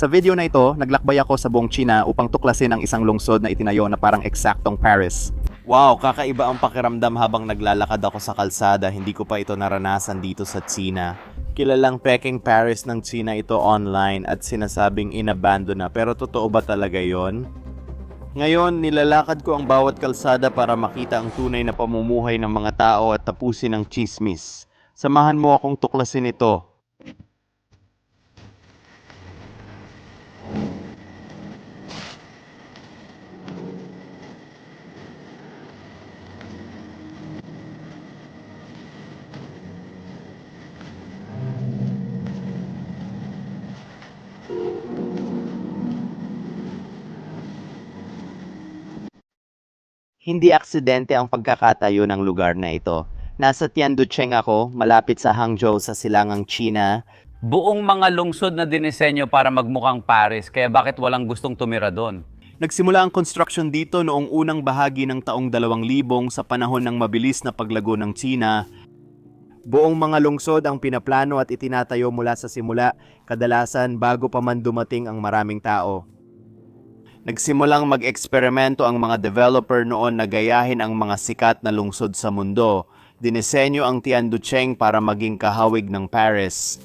Sa video na ito, naglakbay ako sa buong China upang tuklasin ang isang lungsod na itinayo na parang eksaktong Paris. Wow, kakaiba ang pakiramdam habang naglalakad ako sa kalsada. Hindi ko pa ito naranasan dito sa China. Kilalang Peking Paris ng China ito online at sinasabing inabandon na. Pero totoo ba talaga yon? Ngayon, nilalakad ko ang bawat kalsada para makita ang tunay na pamumuhay ng mga tao at tapusin ang chismis. Samahan mo akong tuklasin ito. Hindi aksidente ang pagkakatayo ng lugar na ito. Nasa Tianducheng ako, malapit sa Hangzhou sa silangang China. Buong mga lungsod na dinisenyo para magmukhang Paris, kaya bakit walang gustong tumira doon? Nagsimula ang construction dito noong unang bahagi ng taong 2000 sa panahon ng mabilis na paglago ng China. Buong mga lungsod ang pinaplano at itinatayo mula sa simula, kadalasan bago pa man dumating ang maraming tao. Nagsimulang mag-eksperimento ang mga developer noon na gayahin ang mga sikat na lungsod sa mundo. Dinisenyo ang Tianducheng para maging kahawig ng Paris.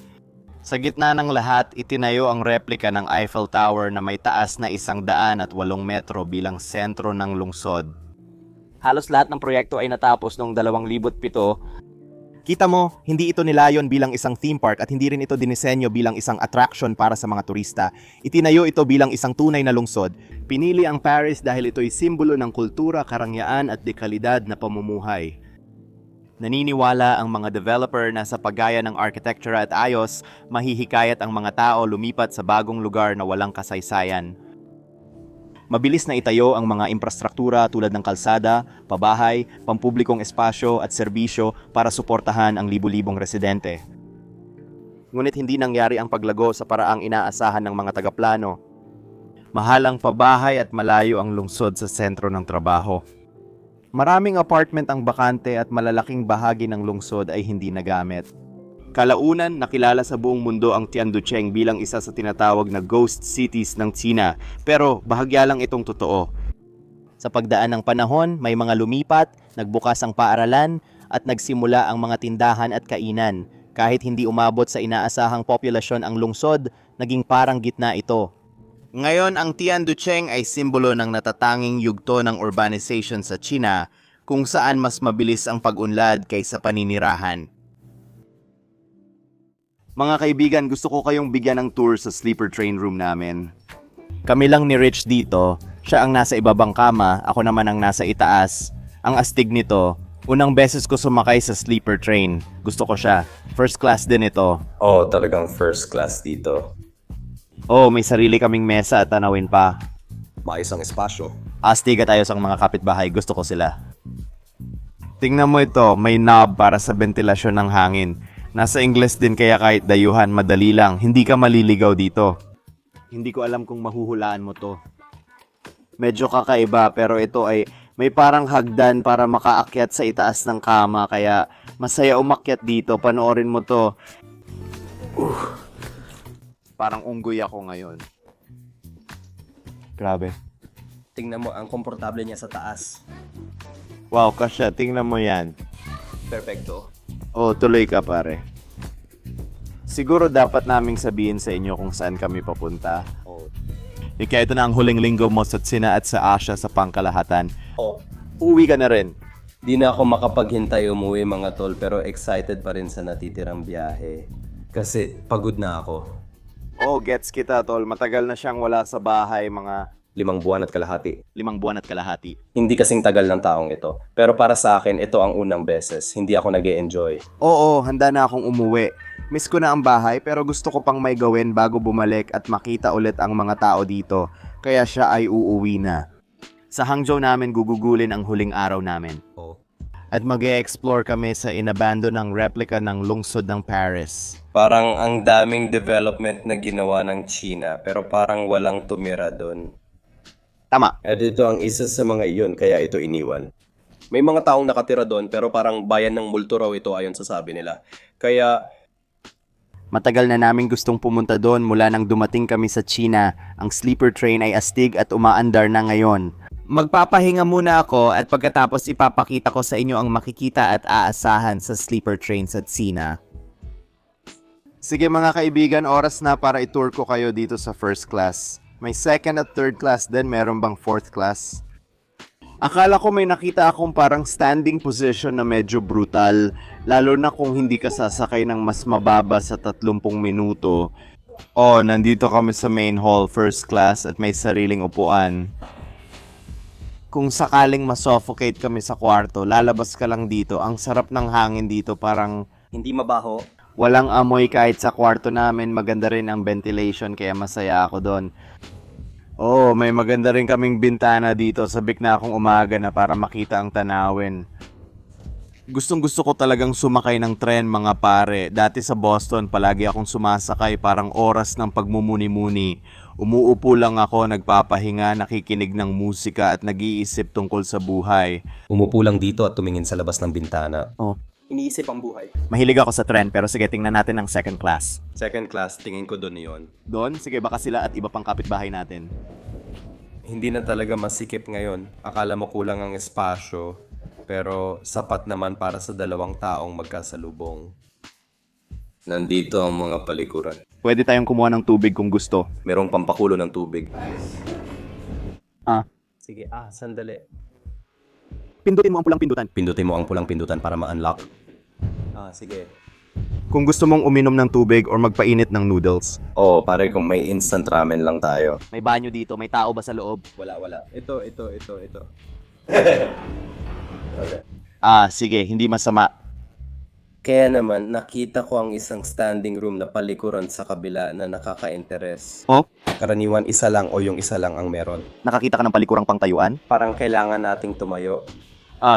Sa gitna ng lahat, itinayo ang replika ng Eiffel Tower na may taas na 108 metro bilang sentro ng lungsod. Halos lahat ng proyekto ay natapos noong 2007. Kita mo, hindi ito nilayon bilang isang theme park at hindi rin ito dinisenyo bilang isang attraction para sa mga turista. Itinayo ito bilang isang tunay na lungsod. Pinili ang Paris dahil ito'y simbolo ng kultura, karangyaan at dekalidad na pamumuhay. Naniniwala ang mga developer na sa paggaya ng architecture at ayos, mahihikayat ang mga tao lumipat sa bagong lugar na walang kasaysayan. Mabilis na itayo ang mga infrastruktura tulad ng kalsada, pabahay, pampublikong espasyo at serbisyo para suportahan ang libu-libong residente. Ngunit hindi nangyari ang paglago sa paraang inaasahan ng mga tagaplano. Mahal ang pabahay at malayo ang lungsod sa sentro ng trabaho. Maraming apartment ang bakante at malalaking bahagi ng lungsod ay hindi nagamit. Kalaunan, nakilala sa buong mundo ang Tianducheng bilang isa sa tinatawag na ghost cities ng China, pero bahagya lang itong totoo. Sa pagdaan ng panahon, may mga lumipat, nagbukas ang paaralan, at nagsimula ang mga tindahan at kainan. Kahit hindi umabot sa inaasahang populasyon ang lungsod, naging parang gitna ito. Ngayon, ang Tianducheng ay simbolo ng natatanging yugto ng urbanization sa China, kung saan mas mabilis ang pag-unlad kaysa paninirahan. Mga kaibigan, gusto ko kayong bigyan ng tour sa sleeper train room namin. Kami lang ni Rich dito. Siya ang nasa ibabang kama, ako naman ang nasa itaas. Ang astig nito, unang beses ko sumakay sa sleeper train. Gusto ko siya. First class din ito. Oo, talagang first class dito. Oh, may sarili kaming mesa at tanawin pa. Maayos ang espasyo. Astiga tayo sa mga kapitbahay. Gusto ko sila. Tingnan mo ito, may knob para sa ventilasyon ng hangin. Nasa Ingles din kaya kahit dayuhan, madali lang. Hindi ka maliligaw dito. Hindi ko alam kung mahuhulaan mo to. Medyo kakaiba pero ito ay may parang hagdan para makaakyat sa itaas ng kama. Kaya masaya umakyat dito. Panoorin mo to. Parang unggoy ako ngayon. Grabe. Tingnan mo, ang komportable niya sa taas. Wow, kasya. Tingnan mo yan. Perfecto. Oh, tuloy ka pare. Siguro dapat naming sabihin sa inyo kung saan kami papunta. Oo. Kaya ito na ang huling linggo mo sa China at sa Asia sa pangkalahatan. Oh. Uwi ka na rin. Di na ako makapaghintay umuwi mga tol, pero excited pa rin sa natitirang biyahe. Kasi pagod na ako. Oh, gets kita tol. Matagal na siyang wala sa bahay, mga 5 buwan at kalahati. 5 buwan at kalahati. Hindi kasing tagal ng taong ito. Pero para sa akin, ito ang unang beses. Hindi ako nag-e-enjoy. Oo, handa na akong umuwi. Miss ko na ang bahay pero gusto ko pang may gawin bago bumalik at makita ulit ang mga tao dito. Kaya siya ay uuwi na. Sa Hangzhou namin gugugulin ang huling araw namin. Oh. At mag-e-explore kami sa inabandon ng replika ng lungsod ng Paris. Parang ang daming development na ginawa ng China, pero parang walang tumira doon. Tama. At ito ang isa sa mga iyon, kaya ito iniwan. May mga taong nakatira doon, pero parang bayan ng multo raw ito ayon sa sabi nila. Kaya Matagal na namin gustong pumunta doon mula nang dumating kami sa China. Ang sleeper train ay astig at umaandar na ngayon. Magpapahinga muna ako at pagkatapos ipapakita ko sa inyo ang makikita at aasahan sa sleeper train sa China. Sige mga kaibigan, oras na para i-tour ko kayo dito sa first class. May second at third class din, meron bang fourth class? Akala ko may nakita akong parang standing position na medyo brutal, lalo na kung hindi ka sasakay ng mas mababa sa 30 minuto. Oh, nandito kami sa main hall, first class, at may sariling upuan. Kung sakaling masuffocate kami sa kwarto, lalabas ka lang dito. Ang sarap ng hangin dito, parang Hindi mabaho. walang amoy kahit sa kwarto namin. Maganda rin ang ventilation, kaya masaya ako doon. Oh, may maganda rin kaming bintana dito. Sabik na akong umaga na para makita ang tanawin. Gustong gusto ko talagang sumakay ng tren mga pare. Dati sa Boston, palagi akong sumasakay, parang oras ng pagmumuni-muni. Umuupo lang ako, nagpapahinga, nakikinig ng musika at nag-iisip tungkol sa buhay. Umupo lang dito at tumingin sa labas ng bintana. Oh, Iniisip ang buhay. mahilig ako sa tren pero sige, tingnan natin ang second class. Second class, tingin ko doon yon. Doon, sige baka sila at iba pang kapitbahay natin. Hindi na talaga masikip ngayon. Akala mo kulang ang espasyo, pero sapat naman para sa 2 taong magkasalubong. Nandito ang mga palikuran. Pwede tayong kumuha ng tubig kung gusto. Merong pampakulo ng tubig. Ah, Sige, sandali. pindutin mo ang pulang pindutan. Pindutin mo ang pulang pindutan para ma-unlock. Sige. Kung gusto mong uminom ng tubig or magpainit ng noodles. Oo, pare kung may instant ramen lang tayo. May banyo dito, may tao ba sa loob? Wala. Ito. Sige, hindi masama. Kaya naman, nakita ko ang isang standing room na palikuran sa kabila na nakaka-interes. Oh, Karaniwan isa lang o yung isa lang ang meron. nakakita ka ng palikurang pangtayuan? Parang kailangan nating tumayo.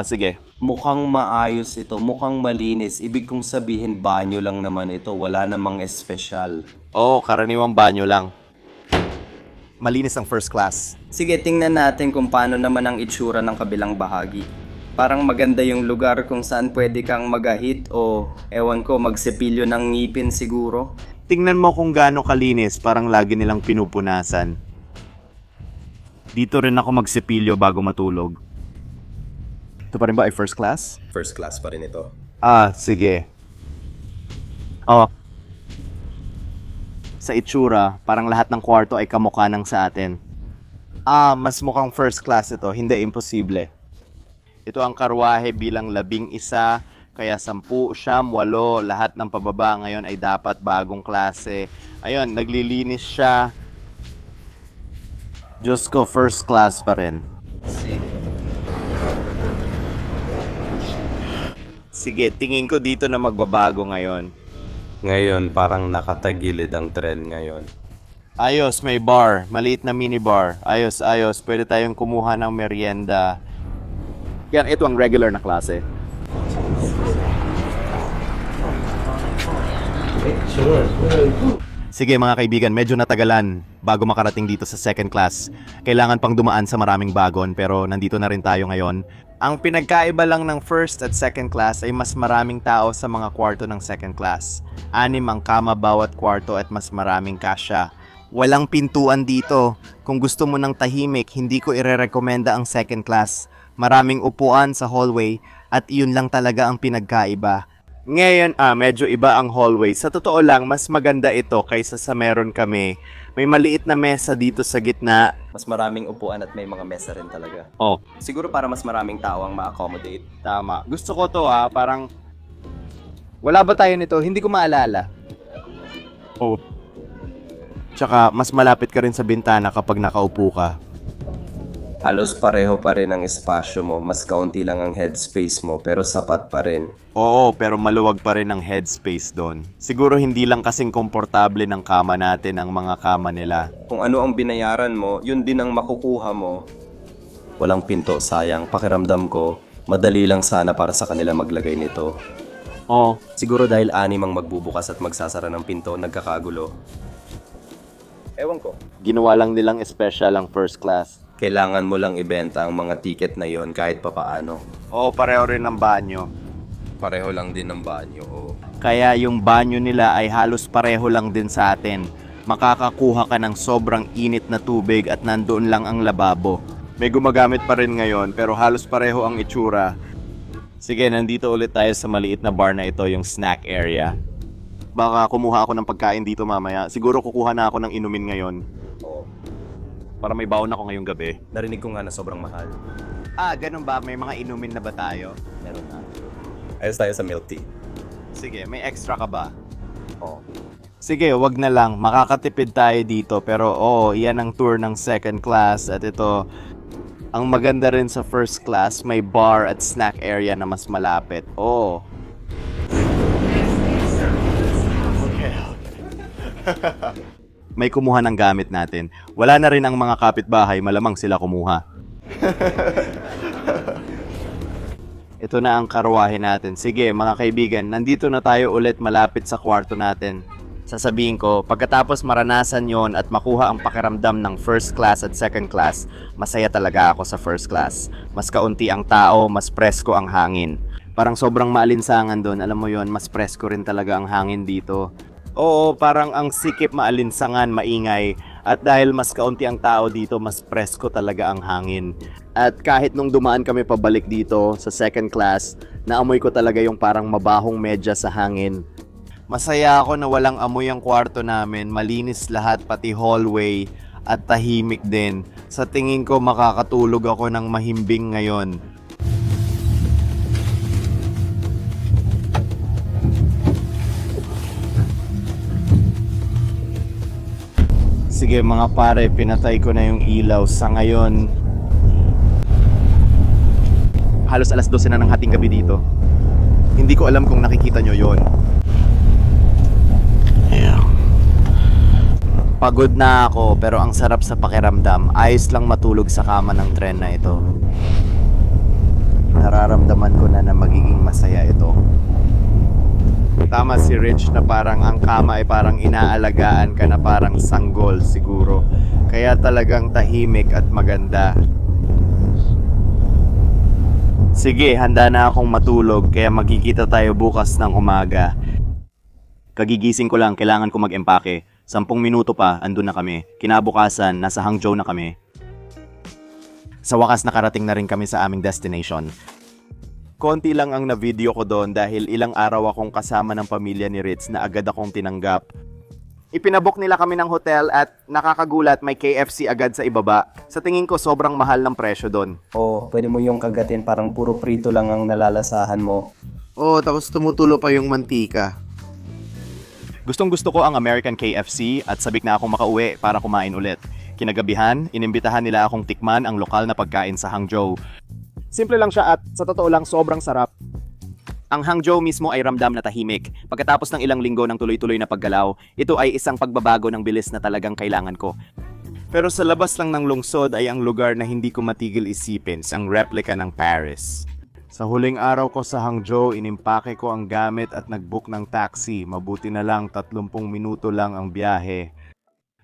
Sige. Mukhang maayos ito, mukhang malinis. Ibig kong sabihin banyo lang naman ito, wala namang espesyal. Karaniwang banyo lang. Malinis ang first class. Sige, tingnan natin kung paano naman ang itsura ng kabilang bahagi. Parang maganda yung lugar kung saan pwede kang magahit o ewan ko, magsepilyo ng ngipin siguro. Tingnan mo kung gaano kalinis, parang lagi nilang pinupunasan. Dito rin ako magsipilyo bago matulog. Ito pa rin ba ay first class? First class pa rin ito. Sige. Sa itsura, parang lahat ng kwarto ay kamukha ng sa atin. Mas mukhang first class ito, hindi imposible. Ito ang karwahe bilang 11, kaya 10, 9, 8, lahat ng pababa ngayon ay dapat bagong klase. Ayun, naglilinis siya. Diyos ko, first class pa rin. Sige, tingin ko dito na magbabago ngayon. Ngayon, parang nakatagilid ang tren ngayon. Ayos, may bar. Maliit na minibar. Ayos. Pwede tayong kumuha ng merienda. Yan, ito ang regular na klase. Sige mga kaibigan, medyo natagalan bago makarating dito sa second class. Kailangan pang dumaan sa maraming bagon pero nandito na rin tayo ngayon. Ang pinagkaiba lang ng first at second class ay mas maraming tao sa mga kwarto ng second class. 6 ang kama bawat kwarto at mas maraming kasya. Walang pintuan dito. Kung gusto mo ng tahimik, hindi ko irerekomenda ang second class. Maraming upuan sa hallway at iyon lang talaga ang pinagkaiba. Ngayon, medyo iba ang hallway. Sa totoo lang, mas maganda ito kaysa sa meron kami. May maliit na mesa dito sa gitna. Mas maraming upuan at may mga mesa rin talaga. Siguro para mas maraming tao ang ma-accommodate. Tama. Gusto ko to parang... Wala ba tayo nito? Hindi ko maalala. Tsaka, mas malapit ka rin sa bintana kapag nakaupo ka. Halos pareho pa rin ang espasyo mo. Mas kaunti lang ang headspace mo, pero sapat pa rin. Oo, pero maluwag pa rin ang headspace doon. Siguro hindi lang kasing komportable ng kama natin ang mga kama nila. Kung ano ang binayaran mo, yun din ang makukuha mo. Walang pinto, sayang. Pakiramdam ko, madali lang sana para sa kanila maglagay nito. Siguro dahil 6 ang magbubukas at magsasara ng pinto, nagkakagulo. Ewan ko. Ginawa lang nilang special ang first class. Kailangan mo lang ibenta ang mga ticket na yon kahit papaano. Oo, pareho rin ng banyo. pareho lang din ng banyo. Kaya yung banyo nila ay halos pareho lang din sa atin. Makakakuha ka ng sobrang init na tubig at nandoon lang ang lababo. May gumagamit pa rin ngayon pero halos pareho ang itsura. Sige, nandito ulit tayo sa maliit na bar na ito, yung snack area. Baka kumuha ako ng pagkain dito mamaya. Siguro kukuha na ako ng inumin ngayon. Oo. Para may baon ako ngayong gabi. Narinig ko nga na sobrang mahal. Ah, ganun ba? May mga inumin na ba tayo? Meron na. Ayos tayo sa milk tea. Sige, may extra ka ba? Oo. Sige, wag na lang. Makakatipid tayo dito. Pero oo, yan ang tour ng second class. At ito, ang maganda rin sa first class, may bar at snack area na mas malapit. Oo. May kumuha ng gamit natin. Wala na rin ang mga kapitbahay, malamang sila kumuha. Ito na ang karwahe natin. Sige mga kaibigan, nandito na tayo ulit malapit sa kwarto natin. Sasabihin ko, pagkatapos maranasan yon at makuha ang pakiramdam ng first class at second class, masaya talaga ako sa first class. Mas kaunti ang tao, mas presko ang hangin. Parang sobrang maalinsangan doon, alam mo yon, mas presko rin talaga ang hangin dito. Oo, parang ang sikip maalinsangan, maingay. At dahil mas kaunti ang tao dito, mas presko talaga ang hangin. At kahit nung dumaan kami pabalik dito sa second class, naamoy ko talaga yung parang mabahong medya sa hangin. Masaya ako na walang amoy ang kwarto namin, malinis lahat pati hallway at tahimik din. Sa tingin ko makakatulog ako ng mahimbing ngayon. Sige mga pare, pinatay ko na yung ilaw sa ngayon. Halos alas 12 na ng hating gabi dito. Hindi ko alam kung nakikita nyo yon. Pagod na ako pero ang sarap sa pakiramdam. Ayos lang matulog sa kama ng tren na ito. Nararamdaman ko na magiging masaya ito. Tama si Rich na parang ang kama ay parang inaalagaan ka na parang sanggol siguro. Kaya talagang tahimik at maganda. Sige, handa na akong matulog kaya magkikita tayo bukas ng umaga. Kagigising ko lang, kailangan ko mag-empake. 10 minuto pa, andun na kami. Kinabukasan, nasa Hangzhou na kami. Sa wakas nakarating na rin kami sa aming destination. Konti lang ang na-video ko doon dahil ilang araw akong kasama ng pamilya ni Ritz na agad akong tinanggap. Ipinabook nila kami ng hotel at nakakagulat may KFC agad sa ibaba. Sa tingin ko sobrang mahal ng presyo doon. O pwede mo yung kagatin, parang puro prito lang ang nalalasahan mo. Oo, tapos tumutulo pa yung mantika. Gustong gusto ko ang American KFC at sabik na akong makauwi para kumain ulit. Kinagabihan, inimbitahan nila akong tikman ang lokal na pagkain sa Hangzhou. Simple lang siya at sa totoo lang sobrang sarap. Ang Hangzhou mismo ay ramdam na tahimik. Pagkatapos ng ilang linggo ng tuloy-tuloy na paggalaw, ito ay isang pagbabago ng bilis na talagang kailangan ko. Pero sa labas lang ng lungsod ay ang lugar na hindi ko matigil isipin, ang replika ng Paris. Sa huling araw ko sa Hangzhou, inimpake ko ang gamit at nag-book ng taxi. Mabuti na lang 30 minuto lang ang biyahe.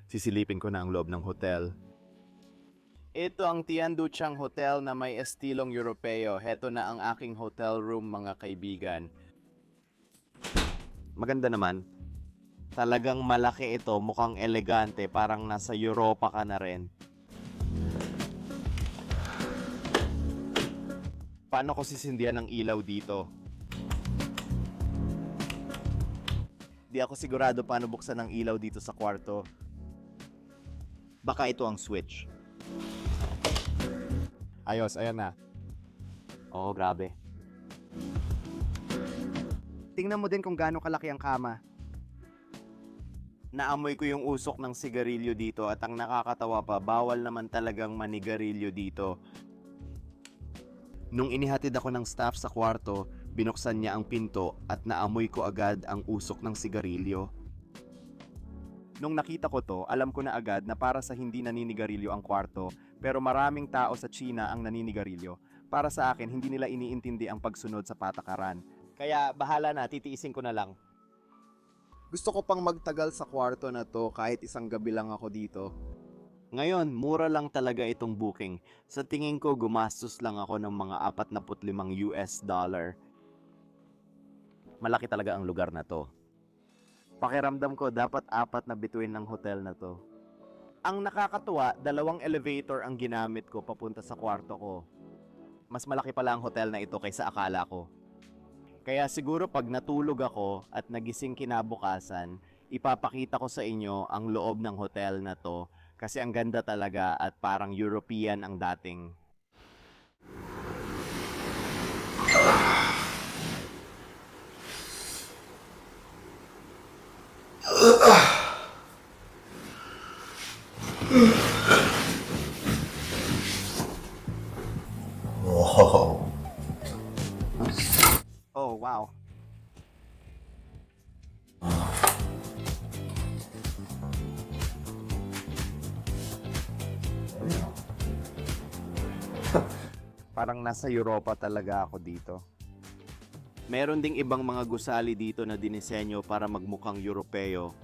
Sisilipin ko na ang loob ng hotel. Ito ang Tianduchang Hotel na may estilong Europeo. Heto na ang aking hotel room mga kaibigan. Maganda naman. Talagang malaki ito, mukhang elegante, parang nasa Europa ka na rin. Paano ko sisindihan ng ilaw dito? Di ako sigurado paano buksan ang ilaw dito sa kwarto. Baka ito ang switch. Ayos, ayan na. Oo, grabe. Tingnan mo din kung gaano kalaki ang kama. Naamoy ko yung usok ng sigarilyo dito at ang nakakatawa pa, bawal naman talagang manigarilyo dito. Nung inihatid ako ng staff sa kwarto, binuksan niya ang pinto at naamoy ko agad ang usok ng sigarilyo. Nung nakita ko to, alam ko na agad na para sa hindi naninigarilyo ang kwarto, pero maraming tao sa China ang naninigarilyo. Para sa akin, hindi nila iniintindi ang pagsunod sa patakaran. Kaya bahala na, titiisin ko na lang. Gusto ko pang magtagal sa kwarto na to kahit isang gabi lang ako dito. Ngayon, mura lang talaga itong booking. Sa tingin ko, gumastos lang ako ng mga $45 US. Malaki talaga ang lugar na to. Pakiramdam ko dapat 4 na bituin ng hotel na to. Ang nakakatuwa, 2 elevator ang ginamit ko papunta sa kwarto ko. Mas malaki pala ang hotel na ito kaysa akala ko. Kaya siguro pag natulog ako at nagising kinabukasan, ipapakita ko sa inyo ang loob ng hotel na to kasi ang ganda talaga at parang European ang dating. Oh, wow. Parang nasa Europa talaga ako dito. Meron ding ibang mga gusali dito na dinisenyo para magmukhang Europeo.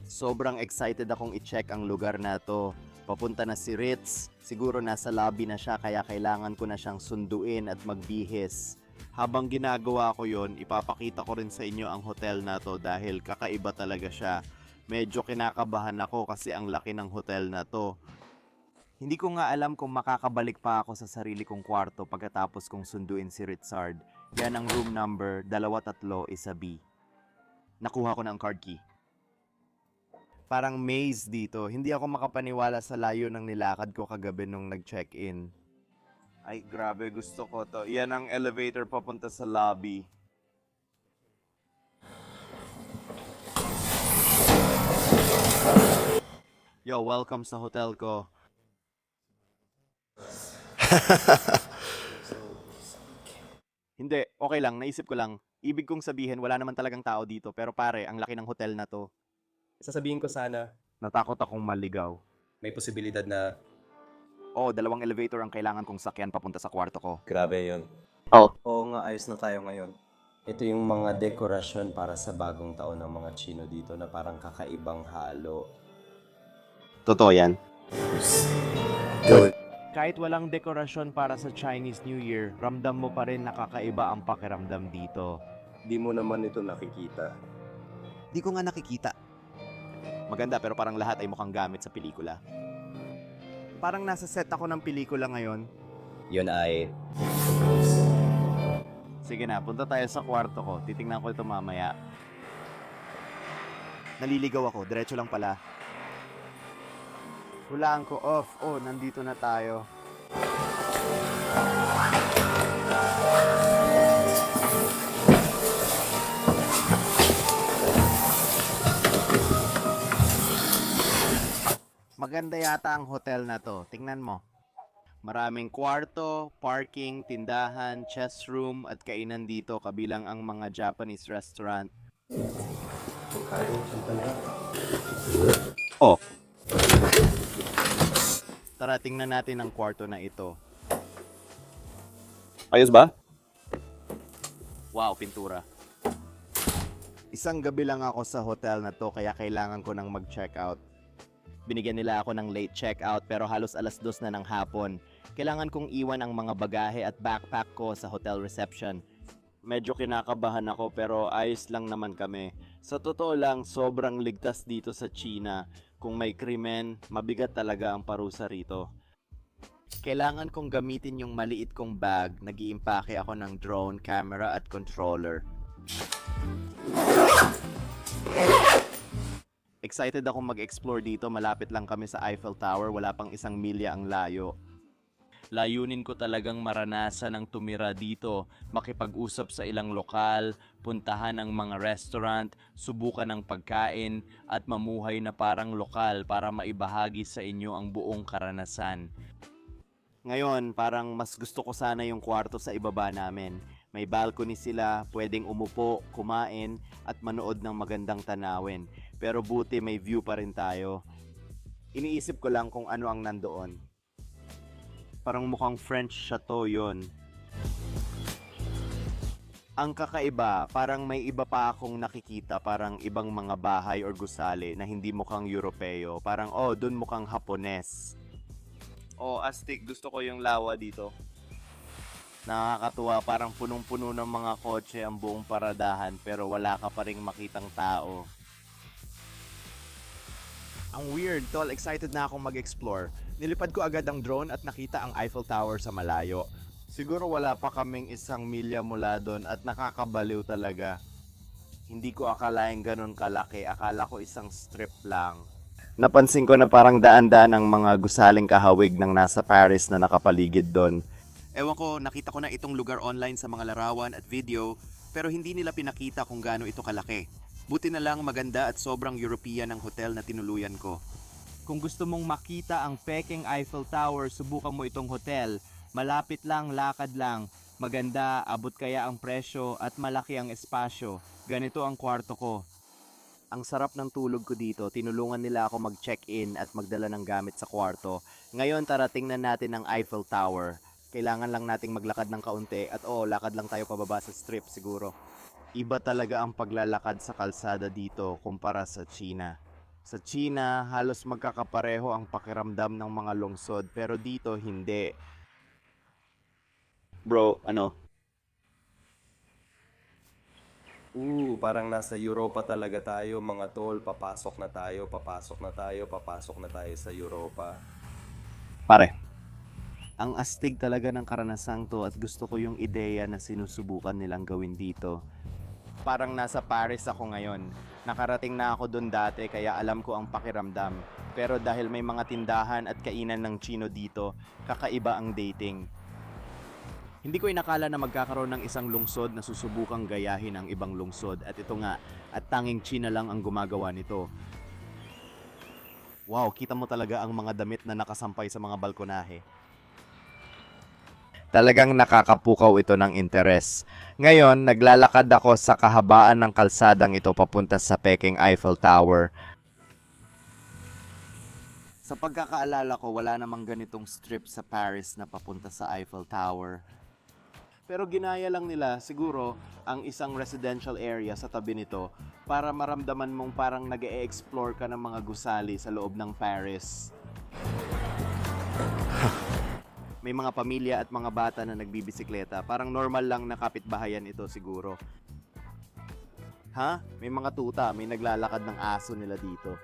Sobrang excited akong i-check ang lugar na to. Papunta na si Ritz, siguro nasa lobby na siya kaya kailangan ko na siyang sunduin at magbihis. Habang ginagawa ko yon, ipapakita ko rin sa inyo ang hotel na to dahil kakaiba talaga siya. Medyo kinakabahan ako kasi ang laki ng hotel na to. Hindi ko nga alam kung makakabalik pa ako sa sarili kong kwarto pagkatapos kong sunduin si Ritzard. Yan ang room number 231B. Nakuha ko na ang card key. Parang maze dito. Hindi ako makapaniwala sa layo ng nilakad ko kagabi nung nag-check-in. Ay, grabe. Gusto ko to. Yan ang elevator papunta sa lobby. Yo, welcome sa hotel ko. Hindi, okay lang. Naisip ko lang. Ibig kong sabihin, wala naman talagang tao dito. Pero pare, ang laki ng hotel na to. Sasabihin ko sana, Natakot akong maligaw. may posibilidad na Oh, 2 elevator ang kailangan kong sakyan papunta sa kwarto ko. grabe yon. Oo nga, ayos na tayo ngayon. Ito yung mga dekorasyon para sa bagong taon ng mga Chino dito na parang kakaibang halo. Totoo yan. Kahit walang dekorasyon para sa Chinese New Year, ramdam mo pa rin nakakaiba ang pakiramdam dito. Di mo naman ito nakikita. Di ko nga nakikita. Maganda pero parang lahat ay mukhang gamit sa pelikula. Parang nasa set ako ng pelikula ngayon. Yun ay Sige na, punta tayo sa kwarto ko. Titingnan ko ito mamaya. Naliligaw ako, diretso lang pala. Hulaan ko off. Oh, nandito na tayo. Maganda yata ang hotel na to. Tingnan mo. Maraming kwarto, parking, tindahan, chess room at kainan dito kabilang ang mga Japanese restaurant. Oh. Tara, tingnan natin ang kwarto na ito. ayos ba? Wow, pintura. Isang gabi lang ako sa hotel na to kaya kailangan ko nang mag-check out. Binigyan nila ako ng late check-out pero halos 2:00 na ng hapon. Kailangan kong iwan ang mga bagahe at backpack ko sa hotel reception. Medyo kinakabahan ako pero ayos lang naman kami. Sa totoo lang, sobrang ligtas dito sa China. Kung may krimen, mabigat talaga ang parusa rito. Kailangan kong gamitin yung maliit kong bag. Nag-iimpake ako ng drone, camera at controller. Excited akong mag-explore dito. Malapit lang kami sa Eiffel Tower. Wala pang 1 milya ang layo. Layunin ko talagang maranasan ang tumira dito, makipag-usap sa ilang lokal, puntahan ang mga restaurant, subukan ang pagkain, at mamuhay na parang lokal para maibahagi sa inyo ang buong karanasan. Ngayon, parang mas gusto ko sana yung kwarto sa ibaba namin. May balcony sila, pwedeng umupo, kumain, at manood ng magandang tanawin. Pero buti may view pa rin tayo. Iniisip ko lang kung ano ang nandoon. Parang mukhang French chateau yon. Ang kakaiba, parang may iba pa akong nakikita, parang ibang mga bahay or gusali na hindi mukhang Europeo. Parang, oh, dun mukhang Hapones. Oh, astig, gusto ko yung lawa dito. Nakakatuwa, parang punong-puno ng mga kotse ang buong paradahan pero wala ka pa ring makitang tao. Ang weird, tol. Excited na akong mag-explore. Nilipad ko agad ang drone at nakita ang Eiffel Tower sa malayo. Siguro wala pa kaming 1 milya mula doon at nakakabaliw talaga. Hindi ko akalaing ganun kalaki. Akala ko isang strip lang. Napansin ko na parang daan-daan ang mga gusaling kahawig ng nasa Paris na nakapaligid doon. Ewan ko, nakita ko na itong lugar online sa mga larawan at video, pero hindi nila pinakita kung gaano ito kalaki. Buti na lang maganda at sobrang European ang hotel na tinuluyan ko. Kung gusto mong makita ang Peking Eiffel Tower, subukan mo itong hotel. Malapit lang, lakad lang. Maganda, abot kaya ang presyo at malaki ang espasyo. Ganito ang kwarto ko. Ang sarap ng tulog ko dito. Tinulungan nila ako mag-check-in at magdala ng gamit sa kwarto. Ngayon tara tingnan natin ang Eiffel Tower. Kailangan lang nating maglakad ng kaunti at lakad lang tayo pababa sa strip siguro. Iba talaga ang paglalakad sa kalsada dito kumpara sa China. Sa China, halos magkakapareho ang pakiramdam ng mga lungsod pero dito hindi. Bro, ano? Parang nasa Europa talaga tayo, mga tol. Papasok na tayo, papasok na tayo, papasok na tayo sa Europa. Pare, ang astig talaga ng karanasang to at gusto ko yung ideya na sinusubukan nilang gawin dito. Parang nasa Paris ako ngayon. Nakarating na ako doon dati kaya alam ko ang pakiramdam. Pero dahil may mga tindahan at kainan ng Chino dito, kakaiba ang dating. Hindi ko inakala na magkakaroon ng isang lungsod na susubukang gayahin ang ibang lungsod at ito nga, at tanging China lang ang gumagawa nito. Wow, kita mo talaga ang mga damit na nakasampay sa mga balkonahe. Talagang nakakapukaw ito ng interes. Ngayon, naglalakad ako sa kahabaan ng kalsadang ito papunta sa Peking Eiffel Tower. Sa pagkakaalala ko, wala namang ganitong strip sa Paris na papunta sa Eiffel Tower. Pero ginaya lang nila siguro ang isang residential area sa tabi nito para maramdaman mong parang nag-e-explore ka ng mga gusali sa loob ng Paris. May mga pamilya at mga bata na nagbibisikleta. Parang normal lang na kapitbahayan ito siguro. Ha? May mga tuta, may naglalakad ng aso nila dito.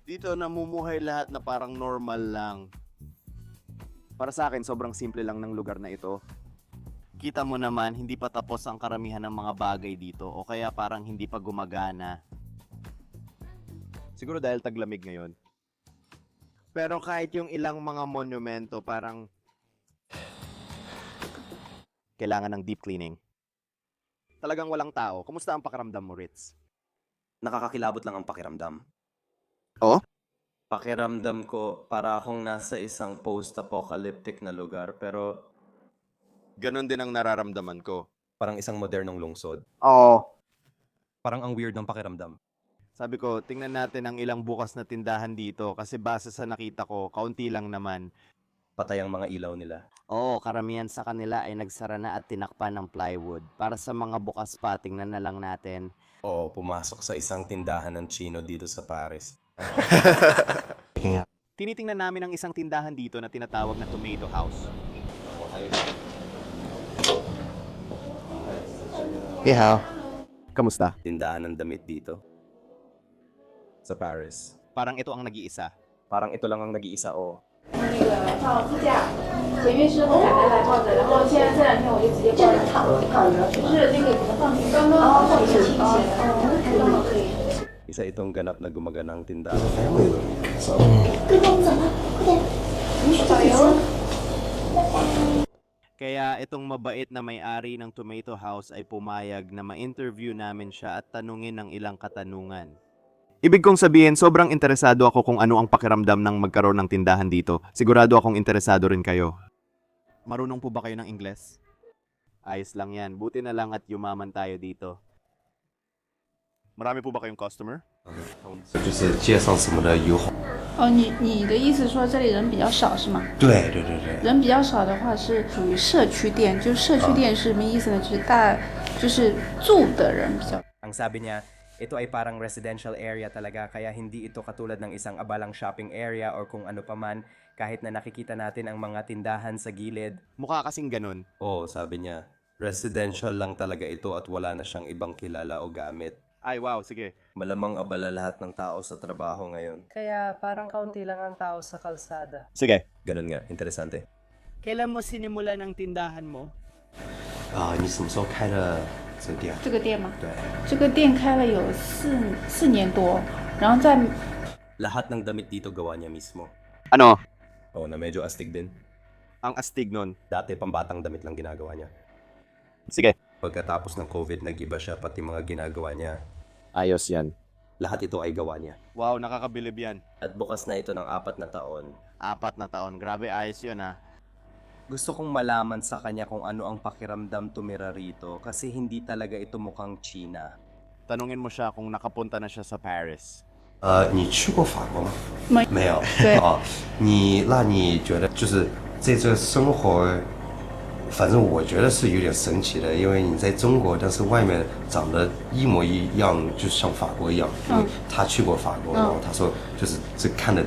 Dito namumuhay lahat na parang normal lang. Para sa akin, sobrang simple lang ng lugar na ito. Kita mo naman, hindi pa tapos ang karamihan ng mga bagay dito o kaya parang hindi pa gumagana. Siguro dahil taglamig ngayon. Pero kahit yung ilang mga monumento parang kailangan ng deep cleaning. Talagang walang tao. Kumusta ang pakiramdam mo, Ritz? Nakakakilabot lang ang pakiramdam. Oh? Pakiramdam ko para akong nasa isang post-apocalyptic na lugar pero Ganon din ang nararamdaman ko. parang isang modernong lungsod. Oo. Parang ang weird ng pakiramdam. Sabi ko, tingnan natin ang ilang bukas na tindahan dito kasi base sa nakita ko, kaunti lang naman. Patay ang mga ilaw nila. Oo, karamihan sa kanila ay nagsara na at tinakpan ng plywood. Para sa mga bukas pa, tingnan na lang natin. Oo, pumasok sa isang tindahan ng Chino dito sa Paris. Tinitingnan namin ang isang tindahan dito na tinatawag na Tomato House. Ihaw. Kamusta? Tindahan ng damit dito. Sa Paris. Parang ito ang nag-iisa. Parang ito lang ang nag-iisa, oo. 那个放支架，回约之后赶快来抱着，然后现在这2天我就直接抱着，就是那个给它放平，刚刚好是倾斜的，刚好可以。 Isa itong ganap na gumaganang tindahan. 跟风走了，快点，你去找油。 Kaya itong mabait na may-ari ng Tomato House ay pumayag na ma-interview namin siya at tanungin ng ilang katanungan. Ibig kong sabihin, sobrang interesado ako kung ano ang pakiramdam ng magkaroon ng tindahan dito. Sigurado akong interesado rin kayo. Marunong po ba kayo ng Ingles? Ayos lang yan. Buti na lang at yumaman tayo dito. Marami po ba kayong customer? 就是介绍什么的友好。哦，你的意思说这里人比较少是吗？对。人比较少的话是属于社区店，就社区店是什么意思呢？就是住的人比较。 Ang sabi niya, Ito ay parang residential area talaga kaya hindi ito katulad ng isang abalang shopping area or kung ano paman kahit na nakikita natin ang mga tindahan sa gilid. Mukha kasing ganun. Oo, sabi niya, residential lang talaga ito at wala na siyang ibang kilala o gamit. Ay, wow, sige. Malamang abala lahat ng tao sa trabaho ngayon. Kaya parang kaunti lang ang tao sa kalsada. Sige. Ganun nga, interesante. Kailan mo sinimulan ang tindahan mo? 你什么时候开的这个店？这个店吗？对，这个店开了有四年多，然后在 lahat ng damit dito gawa niya mismo. Ano? Oo, na medyo astig din. Ang astig nun. Dati pambatang damit lang ginagawa niya. Sige. Pagkatapos ng COVID, nag-iba siya pati mga ginagawa niya. Ayos yan. Lahat ito ay gawa niya. Wow, nakakabilib yan. At bukas na ito ng 4 na taon. 4 na taon. Grabe, ayos yun ha. Gusto kong malaman sa kanya kung ano ang pakiramdam tumira rito kasi hindi talaga ito mukhang China. Tanungin mo siya kung nakapunta na siya sa Paris. 你去过法国吗？没没有。对啊，那你觉得就是这生活，反正我觉得是有点神奇的，因为你在中国，但是外面长得一模一样，就像法国一样。因为他去过法国，然后他说就是这看的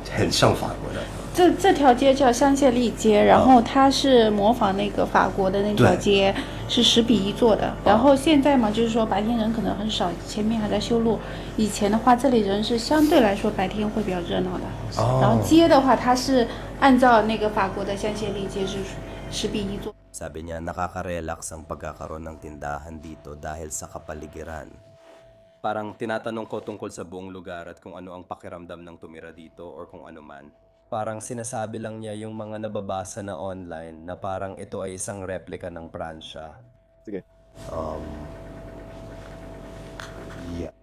很像法国的。这条街叫香榭丽街，然后它是模仿那个法国的那条街，是10:1做的。然后现在嘛，就是说白天人可能很少，前面还在修路。以前的话，这里人是相对来说白天会比较热闹的。然后街的话，它是按照那个法国的香榭丽街是10:1做。 Sabi niya nakaka-relax ang pagkakaroon ng tindahan dito dahil sa kapaligiran. Parang tinatanong ko tungkol sa buong lugar at kung ano ang pakiramdam ng tumira dito or kung ano man. Parang sinasabi lang niya yung mga nababasa na online na parang ito ay isang replika ng Pransya. Sige. Yeah.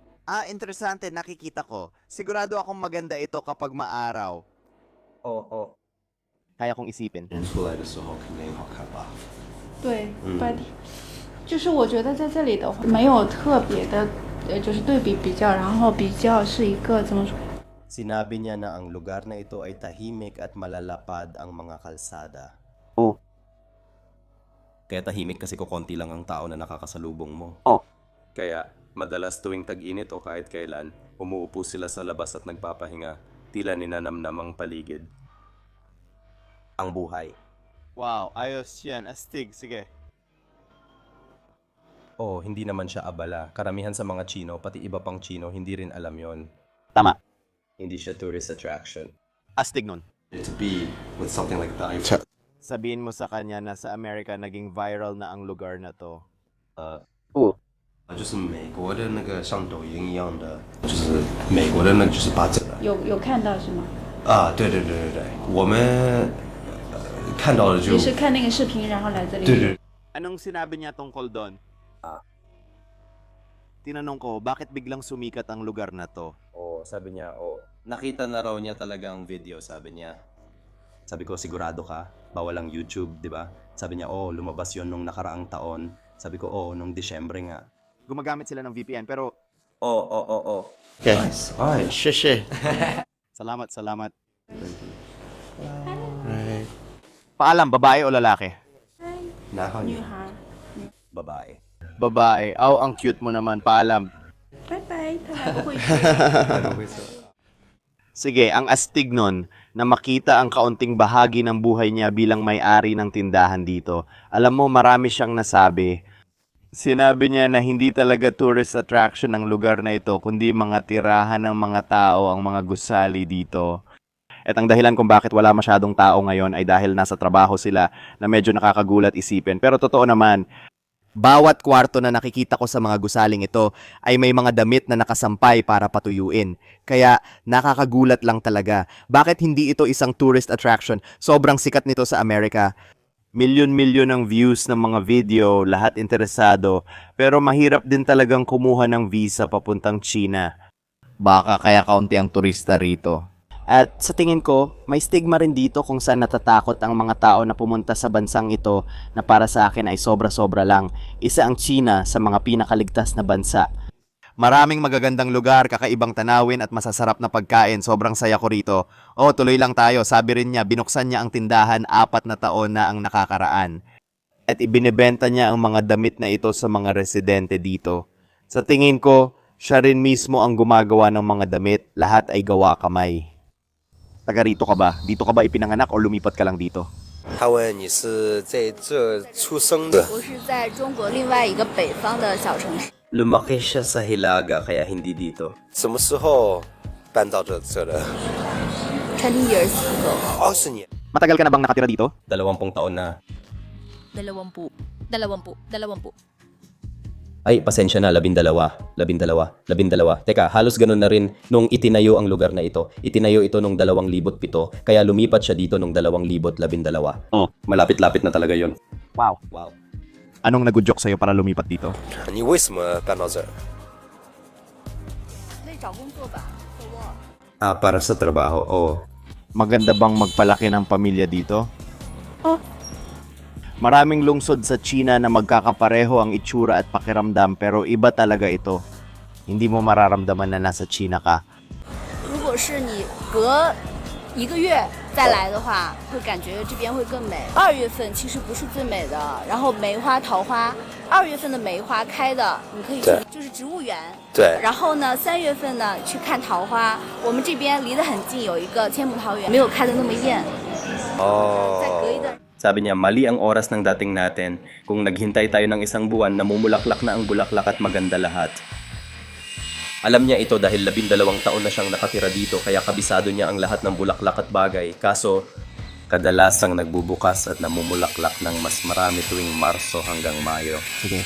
Interesante. Nakikita ko. Sigurado akong maganda ito kapag maaraw. Oo. Kaya kong isipin. 人出来的时候肯定好看吧？对，白天就是我觉得在这里的话没有特别的，就是对比比较，然后比较是一个怎么说？ Sinabi niya na ang lugar na ito ay tahimik at malalapad ang mga kalsada. Oh. Kaya tahimik kasi kukonti lang ang tao na nakakasalubong mo. Oh. Kaya madalas tuwing tag-init o kahit kailan, umuupo sila sa labas at nagpapahinga, tila ninanamnam ang paligid. Ang buhay. Wow, ayos yan. Astig. Sige. Oh, hindi naman siya abala. Karamihan sa mga Chino, pati iba pang Chino, hindi rin alam yon. Tama. Hindi siya tourist attraction. Astig nun. To be with something like that. Sabihin mo sa kanya na sa Amerika naging viral na ang lugar na to. 就是美国的那个像抖音一样的，就是美国的那就是把整个有看到是吗？对，我们看到的就你是看那个视频然后来这里？对。 Anong sinabi niya tungkol doon? Tinanong ko, bakit biglang sumikat ang lugar na to? Oh, sabi niya, nakita na raw niya talaga ang video, sabi niya. Sabi ko, sigurado ka? Bawal ang YouTube, di ba? Sabi niya, lumabas yon nung nakaraang taon. Sabi ko, nung Disyembre nga. Gumagamit sila ng VPN, pero... Okay. Nice. Alright. Sheshe. Salamat. Paalam, babae o lalaki? 男孩女女孩， Babae. Babae. Ang cute mo naman. Paalam. 拜拜，他还不会说。 Sige, ang astig nun na makita ang kaunting bahagi ng buhay niya bilang may-ari ng tindahan dito. Alam mo, marami siyang nasabi. Sinabi niya na hindi talaga tourist attraction ang lugar na ito, kundi mga tirahan ng mga tao ang mga gusali dito. At ang dahilan kung bakit wala masyadong tao ngayon ay dahil nasa trabaho sila na medyo nakakagulat isipin. Pero totoo naman, bawat kwarto na nakikita ko sa mga gusaling ito ay may mga damit na nakasampay para patuyuin. Kaya nakakagulat lang talaga. Bakit hindi ito isang tourist attraction? Sobrang sikat nito sa Amerika. Milyon-milyon ang views ng mga video, lahat interesado. Pero mahirap din talagang kumuha ng visa papuntang China. Baka kaya kaunti ang turista rito. At sa tingin ko, may stigma rin dito kung saan natatakot ang mga tao na pumunta sa bansang ito na para sa akin ay sobra-sobra lang. Isa ang China sa mga pinakaligtas na bansa. Maraming magagandang lugar, kakaibang tanawin at masasarap na pagkain. Sobrang saya ko rito. Tuloy lang tayo. Sabi rin niya, binuksan niya ang tindahan 4 na taon na ang nakakaraan. At ibinebenta niya ang mga damit na ito sa mga residente dito. Sa tingin ko, Siya rin mismo ang gumagawa ng mga damit, lahat ay gawa kamay. Taga rito ka ba? Dito ka ba ipinanganak o lumipat ka lang dito? 他问你是在这出生的？我是在中国另外一个北方的小城市。 Lumaki siya sa Hilaga kaya hindi dito. 什么时候搬到这的？ 20 years ago. 20年。 Matagal ka na bang nakatira dito? 20 taon na. 20. Ay, pasensya na, 12. Teka, halos ganun na rin nung itinayo ang lugar na ito. Itinayo ito nung 2007, kaya lumipat siya dito nung 2012. Oh. Malapit-lapit na talaga yon. Wow. Anong nagudyok sa'yo para lumipat dito? 你为什么搬到这儿？ 可以找工作吧，做我。 Para sa trabaho, oo. Maganda bang magpalaki ng pamilya dito? Maraming lungsod sa China na magkakapareho ang itsura at pakiramdam pero iba talaga ito. Hindi mo mararamdaman na nasa China ka. 如果是你隔1个月再来的话，会感觉这边会更美。2月份其实不是最美的，然后梅花、桃花。2月份的梅花开的，你可以去，就是植物园。对。然后呢，3月份呢去看桃花。我们这边离得很近，有一个千亩桃园，没有开的那么艳。哦。 再隔一段。 Sabi niya, mali ang oras ng dating natin. Kung naghintay tayo ng isang buwan, namumulaklak na ang bulaklak at maganda lahat. Alam niya ito dahil 12 taon na siyang nakatira dito kaya kabisado niya ang lahat ng bulaklak at bagay. Kaso, kadalasang nagbubukas at namumulaklak ng mas marami tuwing Marso hanggang Mayo. Sige.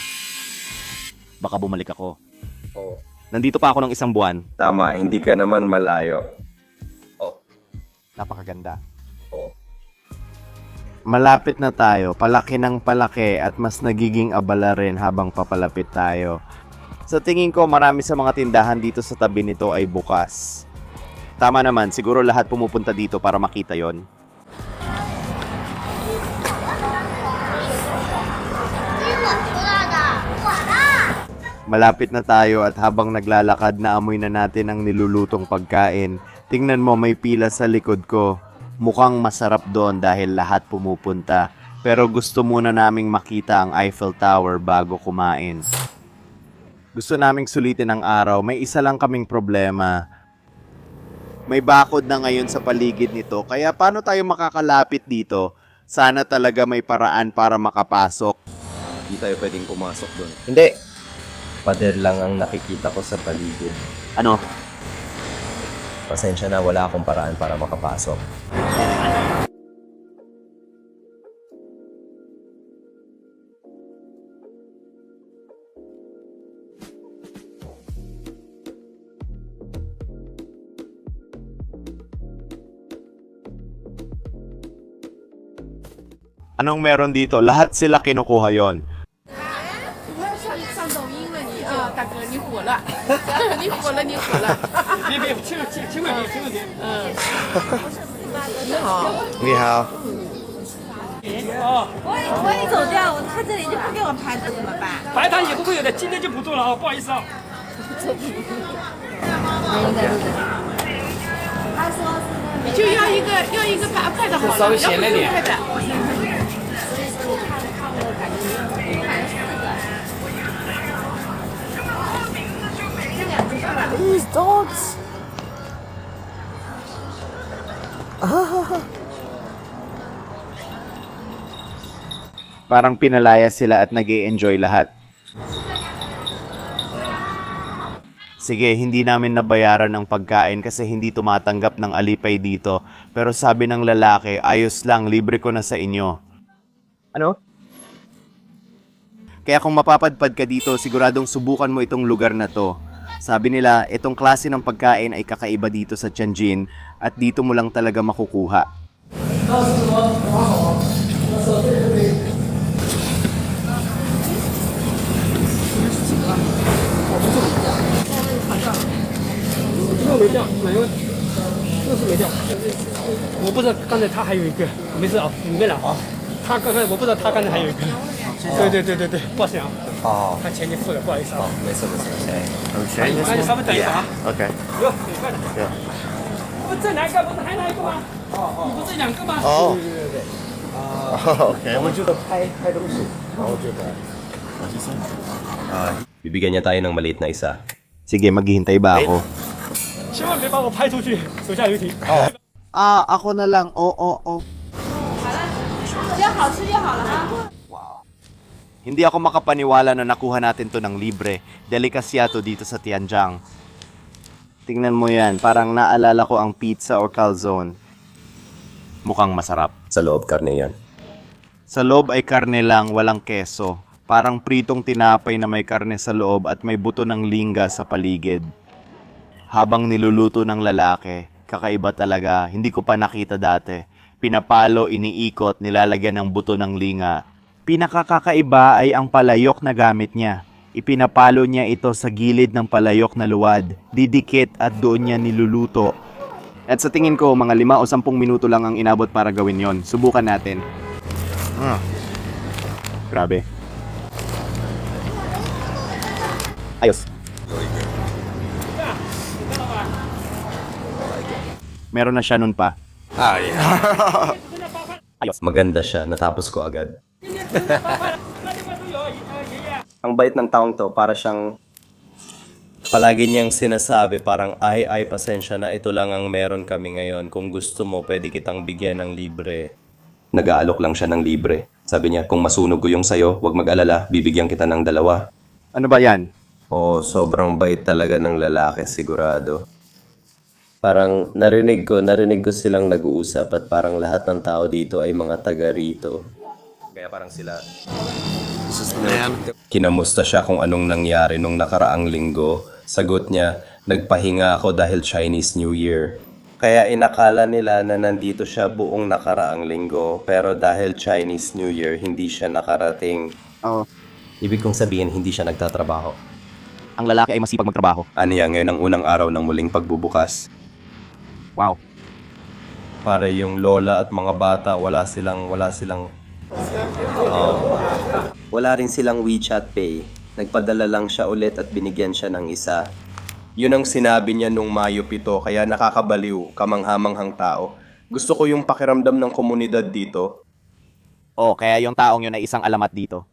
Baka bumalik ako. Oo. Nandito pa ako ng isang buwan. Tama, hindi ka naman malayo. Napakaganda. Oo. Malapit na tayo, palaki ng palaki at mas nagiging abala rin habang papalapit tayo. Sa tingin ko, marami sa mga tindahan dito sa tabi nito ay bukas. Tama naman, siguro lahat pumupunta dito para makita yon. Malapit na tayo at habang naglalakad naamoy na natin ang nilulutong pagkain. Tingnan mo, may pila sa likod ko. Mukhang masarap doon dahil lahat pumupunta. Pero gusto muna naming makita ang Eiffel Tower bago kumain. Gusto naming sulitin ang araw. May isa lang kaming problema. May bakod na ngayon sa paligid nito. Kaya paano tayo makakalapit dito? Sana talaga may paraan para makapasok. Hindi tayo pwedeng pumasok doon. Hindi. Pader lang ang nakikita ko sa paligid. Ano? Pasensya na, wala akong paraan para makapasok. Anong meron dito? Lahat sila kinukuha yon. 上抖音了你啊，大哥你火了，你火了，你火了。别，请问你。你好。你好。我一走掉，他这里就不给我拍，怎么办？白谈也不会有的，今天就不做了啊，不好意思啊。你就要一个白快的好了，稍微咸了点。 These dogs. Parang pinalaya sila at nag-i-enjoy lahat. Sige, hindi namin nabayaran ng pagkain kasi hindi tumatanggap ng alipay dito. Pero sabi ng lalaki, ayos lang, libre ko na sa inyo. Ano? Kaya kung mapapadpad ka dito, siguradong subukan mo itong lugar na to. Sabi nila, itong klase ng pagkain ay kakaiba dito sa Tianjin at dito mo lang talaga makukuha.哦。他钱你付了，不好意思啊。没事。那你稍微等一会儿啊。 Okay. 哟，挺快的。不，这两个不是还拿一个吗？你不是2个吗？哦。对。OK， 我们就拍东西，然后就Bibigyan niya tayo ng maliit na isa. Sige, maghihintay ba ako? 千万别把我拍出去，手下留情。 Ako na lang. Oo. 只要好吃就好了哈。 Hindi ako makapaniwala na nakuha natin to ng libre. Delikasya to dito sa Tianjin. Tingnan mo yan, parang naalala ko ang pizza or calzone. Mukhang masarap. Sa loob, karne yan. Sa loob ay karne lang, walang keso. Parang pritong tinapay na may karne sa loob at may buto ng lingga sa paligid. Habang niluluto ng lalaki, kakaiba talaga, hindi ko pa nakita dati. Pinapalo, iniikot, nilalagyan ng buto ng linga. Pinakakakaiba ay ang palayok na gamit niya. Ipinapalo niya ito sa gilid ng palayok na luwad, didikit at doon niya niluluto. At sa tingin ko, mga 5 o 10 minuto lang ang inabot para gawin yon. Subukan natin. Grabe. Ayos. Meron na siya nun pa. Ayos. Maganda siya, natapos ko agad. Ang bait ng taong to, para siyang palagi niyang sinasabi parang ay pasensya na ito lang ang meron kami ngayon. Kung gusto mo, pwede kitang bigyan ng libre. Nag-aalok lang siya ng libre. Sabi niya, kung masunog ko yung sayo, huwag mag-alala, bibigyan kita ng 2. Ano ba yan? Oo, sobrang bait talaga ng lalaki, sigurado. Parang narinig ko silang nag-uusap at parang lahat ng tao dito ay mga taga rito. Kaya parang sila... Kinamusta siya kung anong nangyari nung nakaraang linggo. Sagot niya, nagpahinga ako dahil Chinese New Year. Kaya inakala nila na nandito siya buong nakaraang linggo. Pero dahil Chinese New Year, hindi siya nakarating. Oo. Ibig kong sabihin, hindi siya nagtatrabaho. Ang lalaki ay masipag magtrabaho. Ano yan, ngayon ang unang araw ng muling pagbubukas. Wow. Para yung lola at mga bata, wala silang Wala rin silang WeChat Pay. Nagpadala lang siya ulit at binigyan siya ng isa. Yun ang sinabi niya nung Mayo 7, kaya nakakabaliw, kamanghamanghang tao. Gusto ko yung pakiramdam ng komunidad dito. Kaya yung taong yun ay isang alamat dito.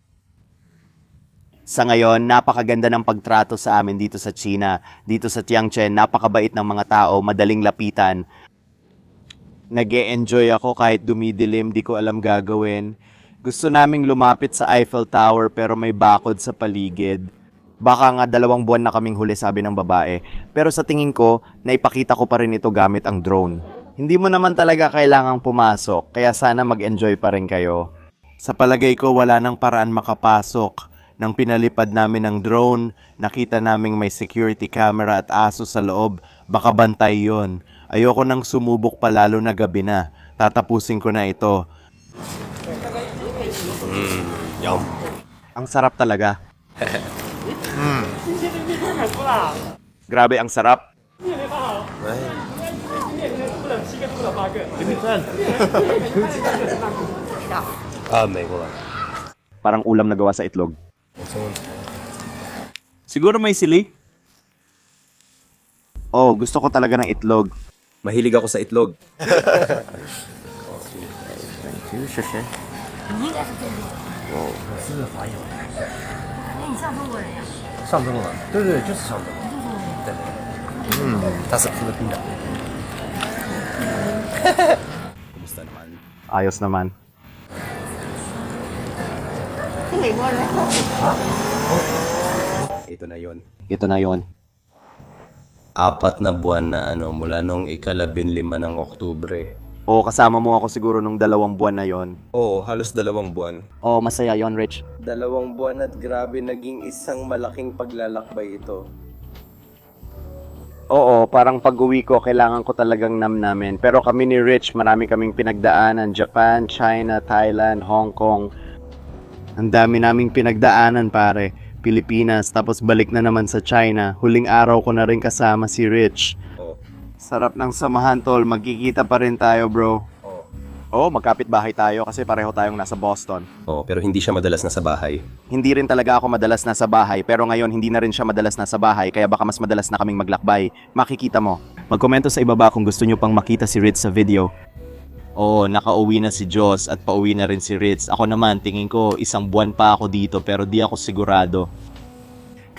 Sa ngayon, napakaganda ng pagtrato sa amin dito sa China. Dito sa Tianjin, napakabait ng mga tao, madaling lapitan. Nag-e-enjoy ako kahit dumidilim, di ko alam gagawin. Gusto naming lumapit sa Eiffel Tower pero may bakod sa paligid. Baka nga 2 buwan na kaming huli, sabi ng babae. Pero sa tingin ko, naipakita ko pa rin ito gamit ang drone. Hindi mo naman talaga kailangang pumasok, kaya sana mag-enjoy pa rin kayo. Sa palagay ko, wala nang paraan makapasok. Nang pinalipad namin ng drone, nakita naming may security camera at aso sa loob. Baka bantay yon. Ayoko nang sumubok pa lalo na gabi na. Tatapusin ko na ito. Yum. Ang sarap talaga. Grabe, ang sarap. Parang ulam na gawa sa itlog. Siguro may sili? Gusto ko talaga ng itlog. Mahilig ako sa itlog. Kumusta naman? Ayos naman. Ito na yon. Ito na yon. 4 na buwan na mula nung 15 ng Oktubre. Kasama mo ako siguro nung 2 buwan na yon. Oo, halos 2 buwan. Masaya yon, Rich. 2 buwan at grabe naging isang malaking paglalakbay ito. Parang pag-uwi ko, kailangan ko talagang namnamin. Pero kami ni Rich, marami kaming pinagdaanan. Japan, China, Thailand, Hong Kong. Ang dami naming pinagdaanan, pare. Pilipinas, tapos balik na naman sa China. Huling araw ko na rin kasama si Rich. Sarap ng samahan, tol. Magkikita pa rin tayo, bro. Magkapit bahay tayo kasi pareho tayong nasa Boston. Pero hindi siya madalas nasa bahay. Hindi rin talaga ako madalas nasa bahay, pero ngayon hindi na rin siya madalas nasa bahay, kaya baka mas madalas na kaming maglakbay. Makikita mo. Magkomento sa ibaba kung gusto nyo pang makita si Ritz sa video. Nakauwi na si Joss at pauwi na rin si Ritz. Ako naman, tingin ko 1 buwan pa ako dito pero di ako sigurado.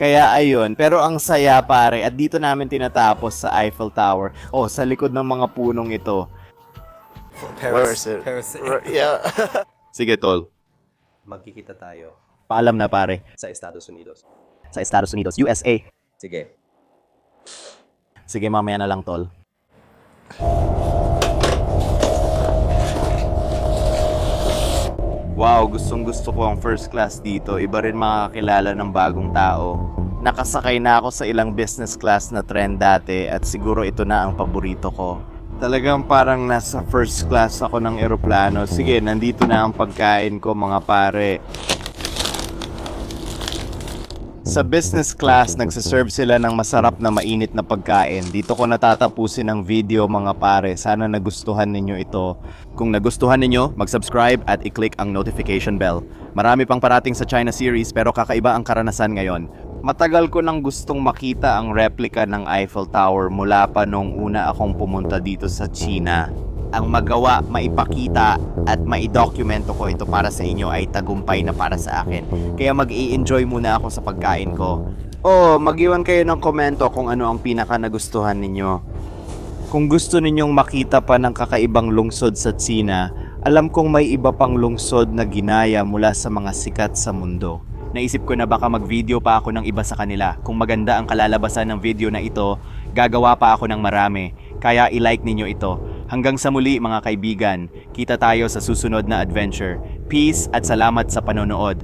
Kaya ayun, pero ang saya pare, at dito namin tinatapos sa Eiffel Tower. Oh, sa likod ng mga punong ito. Where is it? Yeah. Sige, tol. Magkikita tayo Paalam na pare. sa Estados Unidos. Sa Estados Unidos, USA. Sige. Sige, mamaya na lang, tol. Wow, gustong gusto ko ang first class dito. Iba rin makakilala ng bagong tao. Nakasakay na ako sa ilang business class na trend dati at siguro ito na ang paborito ko. Talagang parang nasa first class ako ng eroplano. Sige, nandito na ang pagkain ko mga pare. Sa business class, nagsiserve sila ng masarap na mainit na pagkain. Dito ko natatapusin ang video mga pare. Sana nagustuhan ninyo ito. Kung nagustuhan ninyo, mag-subscribe at i-click ang notification bell. Marami pang parating sa China series pero kakaiba ang karanasan ngayon. Matagal ko nang gustong makita ang replica ng Eiffel Tower mula pa nung una akong pumunta dito sa China. Ang magawa, maipakita at maidokumento ko ito para sa inyo ay tagumpay na para sa akin. Kaya mag-i-enjoy muna ako sa pagkain ko. Oh, mag-iwan kayo ng komento kung ano ang pinaka nagustuhan ninyo. Kung gusto ninyong makita pa ng kakaibang lungsod sa China, alam kong may iba pang lungsod na ginaya mula sa mga sikat sa mundo. Naisip ko na baka mag-video pa ako ng iba sa kanila. Kung maganda ang kalalabasan ng video na ito, gagawa pa ako ng marami. Kaya i-like ninyo ito. Hanggang sa muli mga kaibigan, kita tayo sa susunod na adventure. Peace at salamat sa panonood.